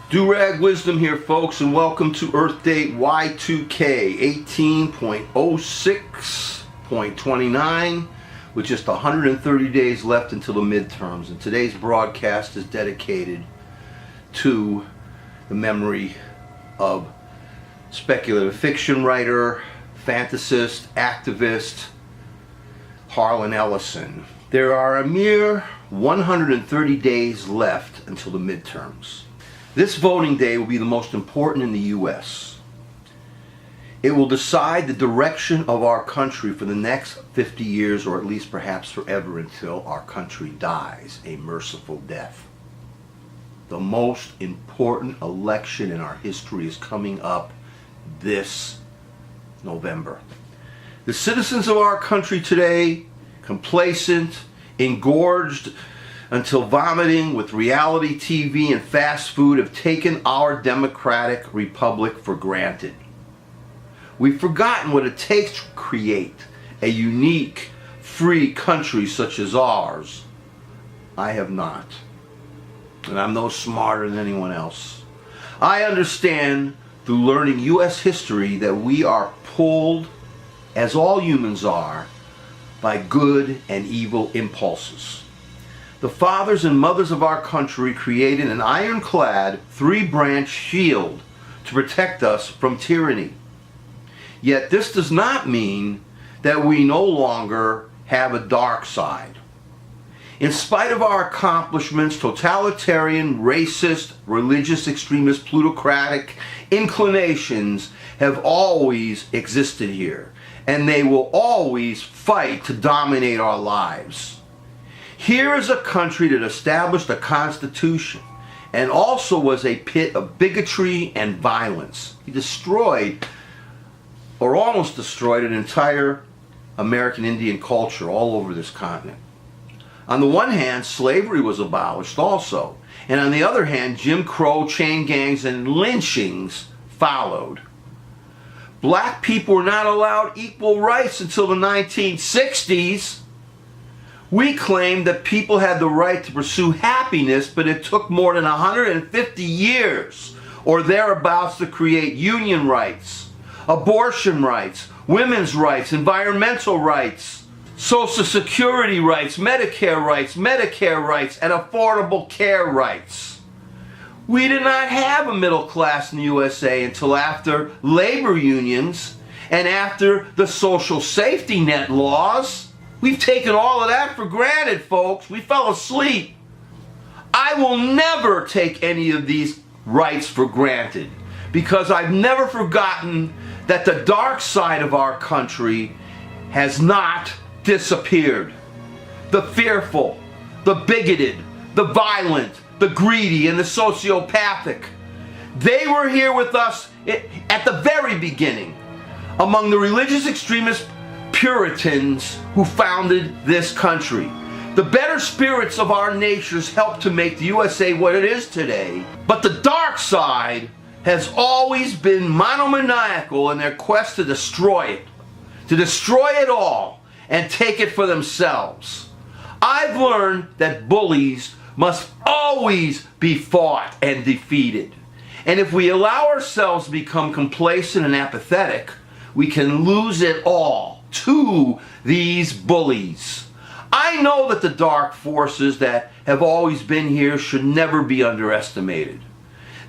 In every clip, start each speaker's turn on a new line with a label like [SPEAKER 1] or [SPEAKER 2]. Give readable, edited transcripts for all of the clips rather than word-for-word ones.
[SPEAKER 1] Durag Wisdom here, folks, and welcome to Earth Date Y2K 18.06.29 with just 130 days left until the midterms. And today's broadcast is dedicated to the memory of speculative fiction writer, fantasist, activist Harlan Ellison. There are a mere 130 days left until the midterms. This voting day will be the most important in the U.S. It will decide the direction of our country for the next 50 years, or at least perhaps forever, until our country dies a merciful death. The most important election in our history is coming up this November. The citizens of our country today, complacent, engorged until vomiting with reality TV and fast food, have taken our democratic republic for granted. We've forgotten what it takes to create a unique, free country such as ours. I have not. And I'm no smarter than anyone else. I understand through learning U.S. history that we are pulled, as all humans are, by good and evil impulses. The fathers and mothers of our country created an ironclad, three-branch shield to protect us from tyranny. Yet this does not mean that we no longer have a dark side. In spite of our accomplishments, totalitarian, racist, religious, extremist, plutocratic inclinations have always existed here, and they will always fight to dominate our lives. Here is a country that established a constitution and also was a pit of bigotry and violence. He destroyed, or almost destroyed, an entire American Indian culture all over this continent. On the one hand, slavery was abolished also, and on the other hand, Jim Crow, chain gangs, and lynchings followed. Black people were not allowed equal rights until the 1960s. We claimed that people had the right to pursue happiness, but it took more than 150 years or thereabouts to create union rights, abortion rights, women's rights, environmental rights, Social Security rights, Medicare rights, and affordable care rights. We did not have a middle class in the USA until after labor unions and after the social safety net laws. We've taken all of that for granted, folks. We fell asleep. I will never take any of these rights for granted because I've never forgotten that the dark side of our country has not disappeared. The fearful, the bigoted, the violent, the greedy, and the sociopathic. They were here with us at the very beginning, among the religious extremists, Puritans who founded this country. The better spirits of our nations helped to make the USA what it is today, but the dark side has always been monomaniacal in their quest to destroy it all, and take it for themselves. I've learned that bullies must always be fought and defeated, and if we allow ourselves to become complacent and apathetic, we can lose it all to these bullies. I know that the dark forces that have always been here should never be underestimated.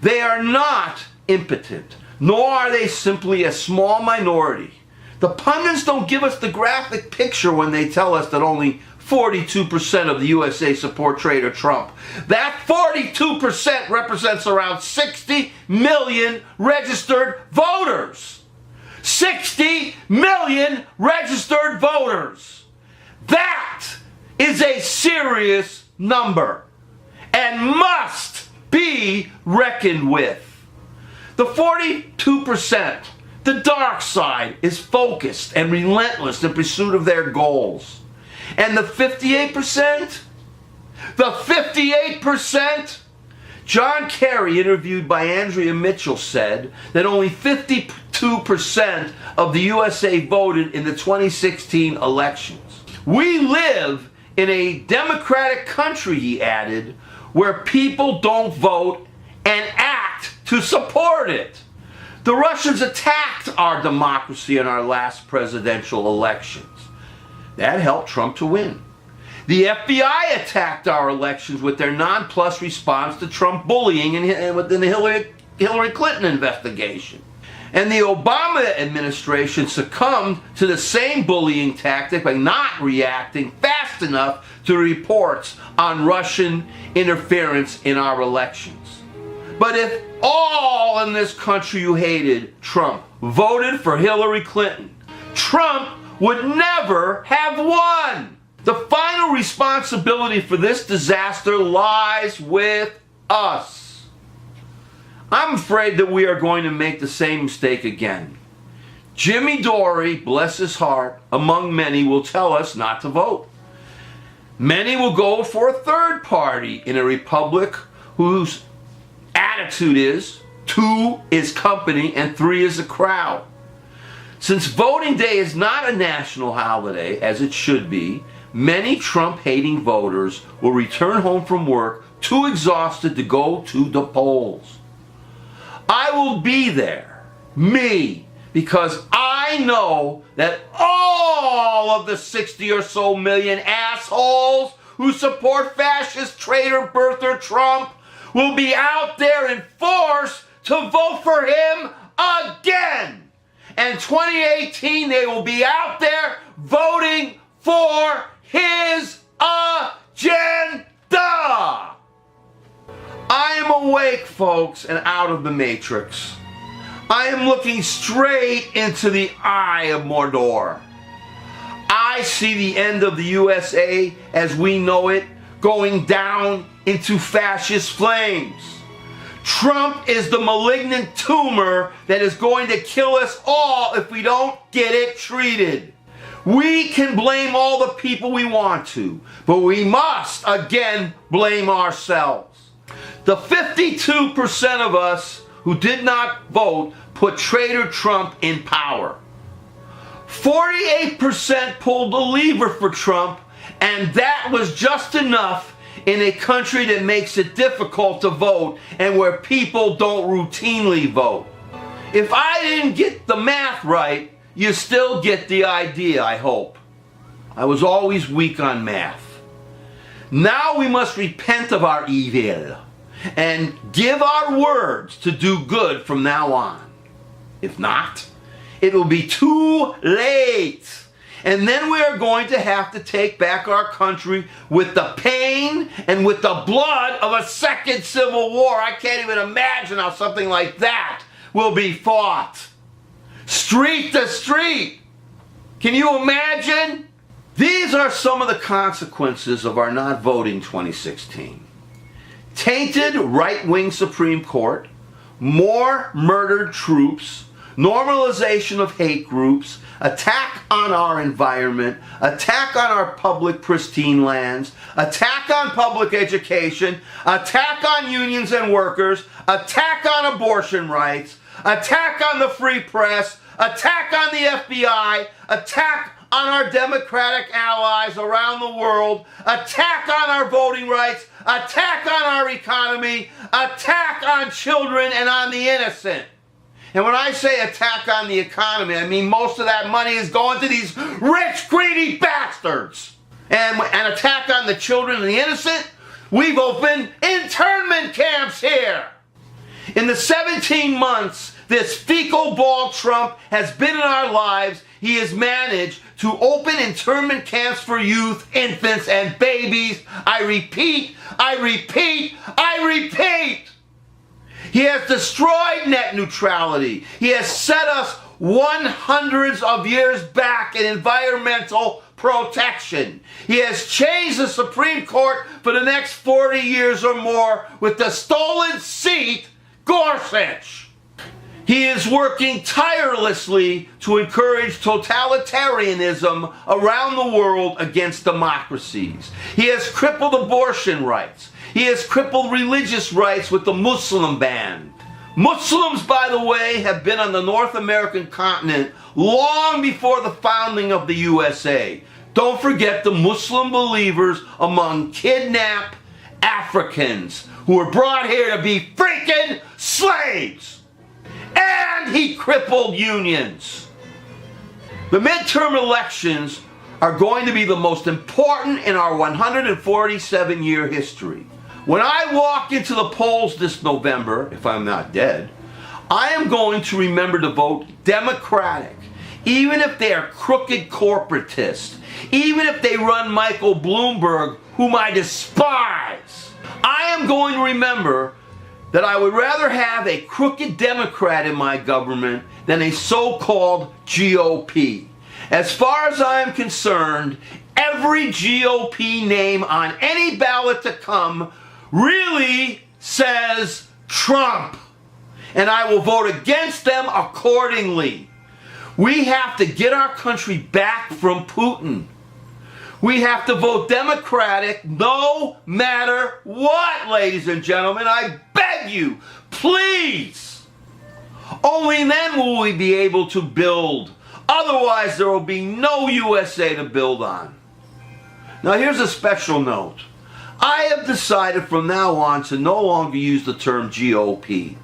[SPEAKER 1] They are not impotent, nor are they simply a small minority. The pundits don't give us the graphic picture when they tell us that only 42% of the USA support Trader Trump. That 42% represents around 60 million registered voters. 60 million registered voters. That is a serious number and must be reckoned with. The 42%, the dark side, is focused and relentless in pursuit of their goals. And the 58%, John Kerry, interviewed by Andrea Mitchell, said that only 52% of the USA voted in the 2016 elections. We live in a democratic country, he added, where people don't vote and act to support it. The Russians attacked our democracy in our last presidential elections. That helped Trump to win. The FBI attacked our elections with their nonplussed response to Trump bullying within the Hillary Clinton investigation. And the Obama administration succumbed to the same bullying tactic by not reacting fast enough to reports on Russian interference in our elections. But if all in this country who hated Trump voted for Hillary Clinton, Trump would never have won. The final responsibility for this disaster lies with us. I'm afraid that we are going to make the same mistake again. Jimmy Dore, bless his heart, among many will tell us not to vote. Many will go for a third party in a republic whose attitude is 2 is company and 3 is a crowd. Since voting day is not a national holiday, as it should be, many Trump-hating voters will return home from work too exhausted to go to the polls. I will be there, me, because I know that all of the 60 or so million assholes who support fascist traitor birther Trump will be out there in force to vote for him again. And 2018, they will be out there voting for his agenda. I am awake, folks, and out of the matrix. I am looking straight into the eye of Mordor. I see the end of the USA as we know it going down into fascist flames. Trump is the malignant tumor that is going to kill us all if we don't get it treated. We can blame all the people we want to, but we must, again, blame ourselves. The 52% of us who did not vote put traitor Trump in power. 48% pulled the lever for Trump, and that was just enough in a country that makes it difficult to vote and where people don't routinely vote. If I didn't get the math right, you still get the idea, I hope. I was always weak on math. Now we must repent of our evil and give our words to do good from now on. If not, it will be too late. And then we are going to have to take back our country with the pain and with the blood of a second civil war. I can't even imagine how something like that will be fought. Street to street. Can you imagine? These are some of the consequences of our not voting 2016. Tainted right-wing Supreme Court, more murdered troops, normalization of hate groups, attack on our environment, attack on our public pristine lands, attack on public education, attack on unions and workers, attack on abortion rights, attack on the free press, attack on the FBI, attack on our democratic allies around the world, attack on our voting rights, attack on our economy, attack on children and on the innocent. And when I say attack on the economy, I mean most of that money is going to these rich, greedy bastards. And an attack on the children and the innocent, we've opened internment camps here. In the 17 months this fecal ball Trump has been in our lives, he has managed to open internment camps for youth, infants, and babies. I repeat, I repeat, I repeat. He has destroyed net neutrality. He has set us 100s of years back in environmental protection. He has changed the Supreme Court for the next 40 years or more with the stolen seat, Gorsuch. He is working tirelessly to encourage totalitarianism around the world against democracies. He has crippled abortion rights. He has crippled religious rights with the Muslim ban. Muslims, by the way, have been on the North American continent long before the founding of the USA. Don't forget the Muslim believers among kidnapped Africans who were brought here to be freaking slaves. And he crippled unions. The midterm elections are going to be the most important in our 147-year history. When I walk into the polls this November, if I'm not dead, I am going to remember to vote Democratic, even if they are crooked corporatists, even if they run Michael Bloomberg, whom I despise. I am going to remember that I would rather have a crooked Democrat in my government than a so-called GOP. As far as I am concerned, every GOP name on any ballot to come really says Trump. And I will vote against them accordingly. We have to get our country back from Putin. We have to vote Democratic no matter what, ladies and gentlemen. I beg you, please. Only then will we be able to build. Otherwise, there will be no USA to build on. Now, here's a special note. I have decided from now on to no longer use the term GOP.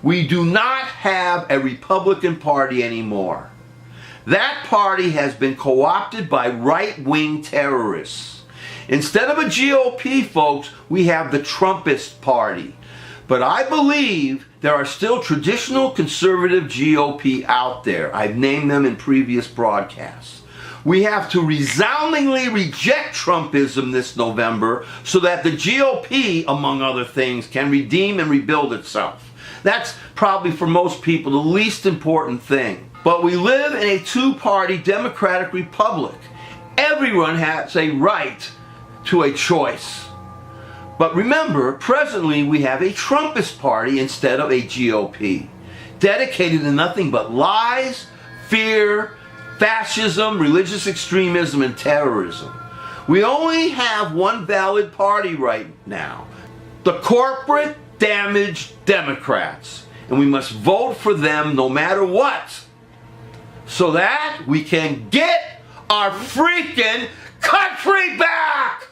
[SPEAKER 1] We do not have a Republican Party anymore. That party has been co-opted by right-wing terrorists. Instead of a GOP, folks, we have the Trumpist Party. But I believe there are still traditional conservative GOP out there. I've named them in previous broadcasts. We have to resoundingly reject Trumpism this November so that the GOP, among other things, can redeem and rebuild itself. That's probably for most people the least important thing. But we live in a two-party democratic republic. Everyone has a right to a choice. But remember, presently we have a Trumpist party instead of a GOP, dedicated to nothing but lies, fear, fascism, religious extremism, and terrorism. We only have one valid party right now, the corporate damaged Democrats, and we must vote for them no matter what, so that we can get our freaking country back!